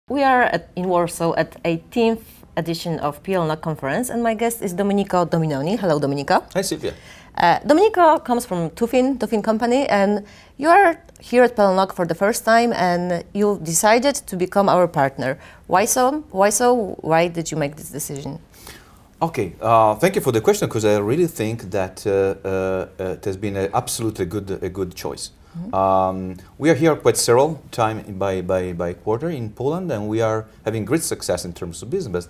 We are in Warsaw at 18th edition of PLNOG conference, and my guest is Domenico Dominoni. Hello, Domenico. Hi, Silvia. Domenico comes from Tufin company, and you are here at PLNOG for the first time, and you decided to become our partner. Why so? Why did you make this decision? Okay, thank you for the question, because I really think that it has been absolutely a good choice. We are here quite several times by quarter in Poland, and we are having great success in terms of business.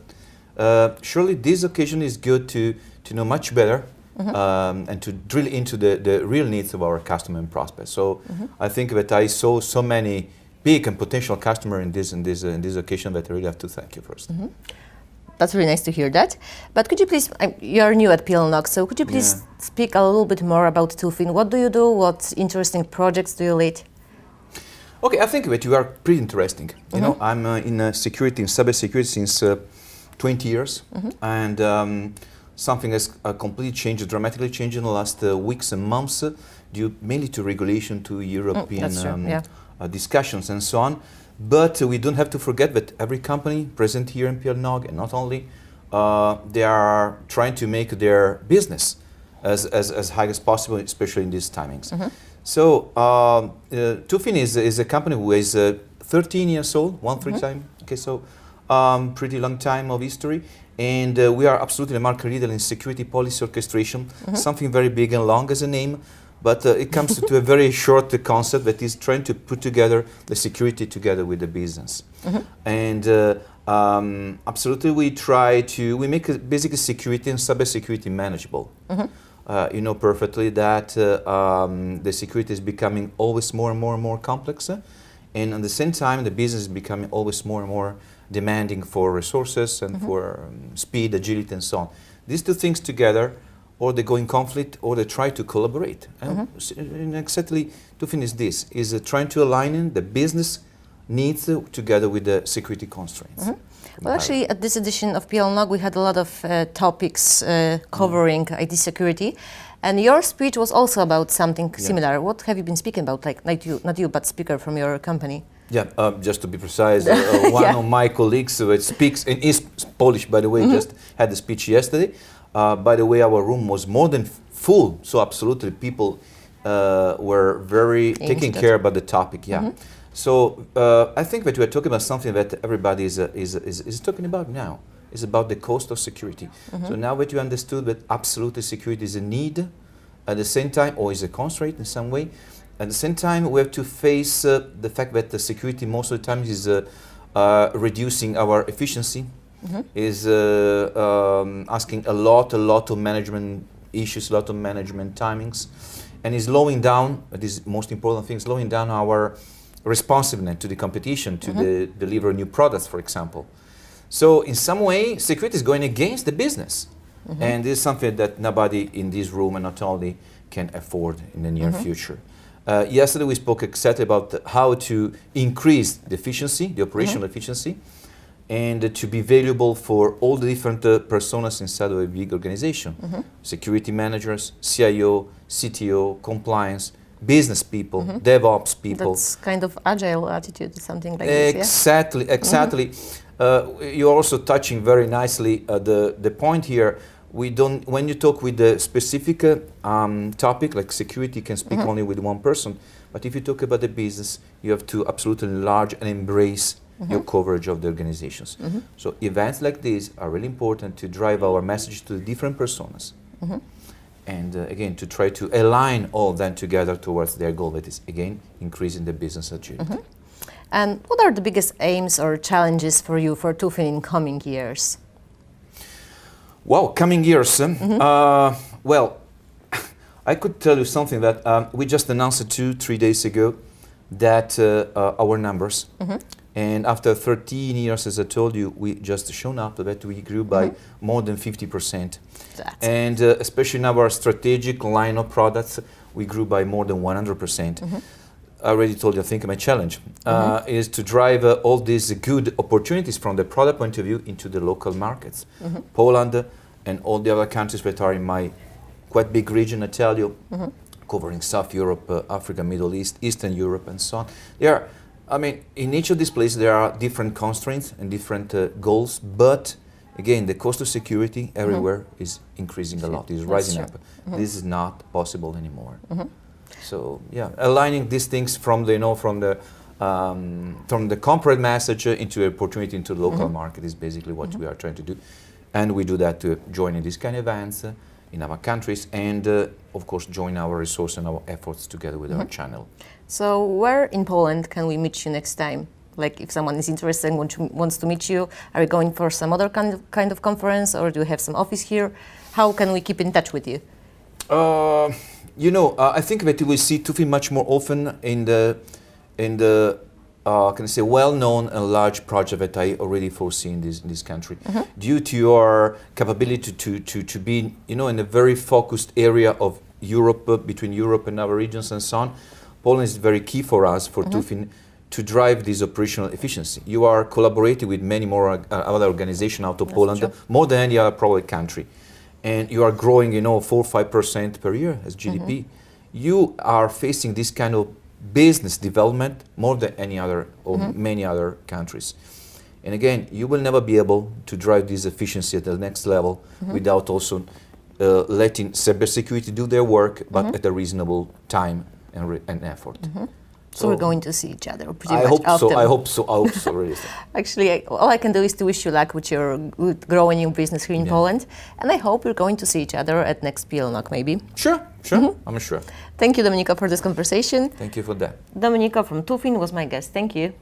Surely this occasion is good to know much better and to drill into the real needs of our customer and prospects. So I think that I saw so many big and potential customers in this occasion that I really have to thank you first. That's really nice to hear that. But could you please, you are new at PLNOG, so could you please speak a little bit more about Tufin? What do you do? What interesting projects do you lead? Okay, I think that you are pretty interesting. You know, I'm in security, in cybersecurity since 20 years, and something has completely changed, dramatically changed in the last weeks and months, due mainly to regulation, to European discussions and so on. But we don't have to forget that every company present here in PLNOG, and not only, they are trying to make their business as high as possible, especially in these timings. So Tufin is a company who is 13 years old, time. Okay, so pretty long time of history, and we are absolutely a market leader in security policy orchestration, something very big and long as a name. But it comes to a very short concept that is trying to put together the security together with the business. And absolutely we make basically security and cybersecurity manageable. You know perfectly that the security is becoming always more and more complex. And at the same time, the business is becoming always more and more demanding for resources and for speed, agility, and so on. These two things together, or they go in conflict, or they try to collaborate. And exactly, Tufin is trying to align the business needs together with the security constraints. Well, actually, at this edition of PLNOG, we had a lot of topics covering IT security, and your speech was also about something similar. What have you been speaking about? Like not you, but speaker from your company. Yeah, just to be precise, one of my colleagues who speaks and is Polish, by the way, just had the speech yesterday. By the way, our room was more than full, so absolutely people were very taking care about the topic. So I think that we are talking about something that everybody is talking about now. It's about the cost of security. So now that you understood that absolutely security is a need, at the same time, or is a constraint in some way, at the same time we have to face the fact that the security most of the time is reducing our efficiency. Is asking a lot of management issues, a lot of management timings, and is slowing down, this is the most important thing, slowing down our responsiveness to the competition, to deliver new products, for example. So in some way, security is going against the business. And this is something that nobody in this room, and not only, can afford in the near future. Yesterday we spoke exactly about how to increase the efficiency, the operational efficiency, and to be valuable for all the different personas inside of a big organization. Security managers, CIO, CTO, compliance, business people, DevOps people. That's kind of agile attitude, something like this, Exactly. You're also touching very nicely the point here. When you talk with the specific topic, like security, you can speak only with one person. But if you talk about the business, you have to absolutely enlarge and embrace your coverage of the organizations. So events like these are really important to drive our message to the different personas. And again, to try to align all of them together towards their goal, that is, again, increasing the business agility. And what are the biggest aims or challenges for you for Tufin in coming years? Wow, coming years. Well, I could tell you something that we just announced 2-3 days ago, that our numbers, and after 13 years, as I told you, we just shown up that we grew by more than 50%. And especially in our strategic line of products, we grew by more than 100%. I already told you, I think my challenge is to drive all these good opportunities from the product point of view into the local markets. Poland and all the other countries that are in my quite big region, I tell you, covering South Europe, Africa, Middle East, Eastern Europe, and so on. They are I mean, in each of these places there are different constraints and different goals, but again, the cost of security everywhere is increasing a lot, is rising up. This is not possible anymore. So yeah, aligning these things from the, you know, from the corporate message into opportunity into the local market is basically what we are trying to do. And we do that joining these kind of events in our countries and of course join our resources and our efforts together with our channel. So where in Poland can we meet you next time? Like if someone is interested and wants to meet you, are you going for some other kind of conference, or do you have some office here? How can we keep in touch with you? You know, I think that we see Tufin much more often in the can I say well-known and large project that I already foresee in this country, due to your capability to be, you know, in a very focused area of Europe, between Europe and our regions and so on. Poland is very key for us, for Tufin, to drive this operational efficiency. You are collaborating with many more other organizations out of Poland, more than any other probably country. And you are growing, you know, 4 or 5% per year as GDP. You are facing this kind of business development more than any other or many other countries. And again, you will never be able to drive this efficiency at the next level without also letting cybersecurity do their work, but at a reasonable time and effort. So we're going to see each other pretty I much hope often. so. I hope so. I hope so. Really. Actually, all I can do is to wish you luck with your good growing your business here in Poland, and I hope we're going to see each other at next PLNOG maybe. Sure. I'm sure. Thank you, Domenico, for this conversation. Thank you for that. Domenico from Tufin was my guest. Thank you.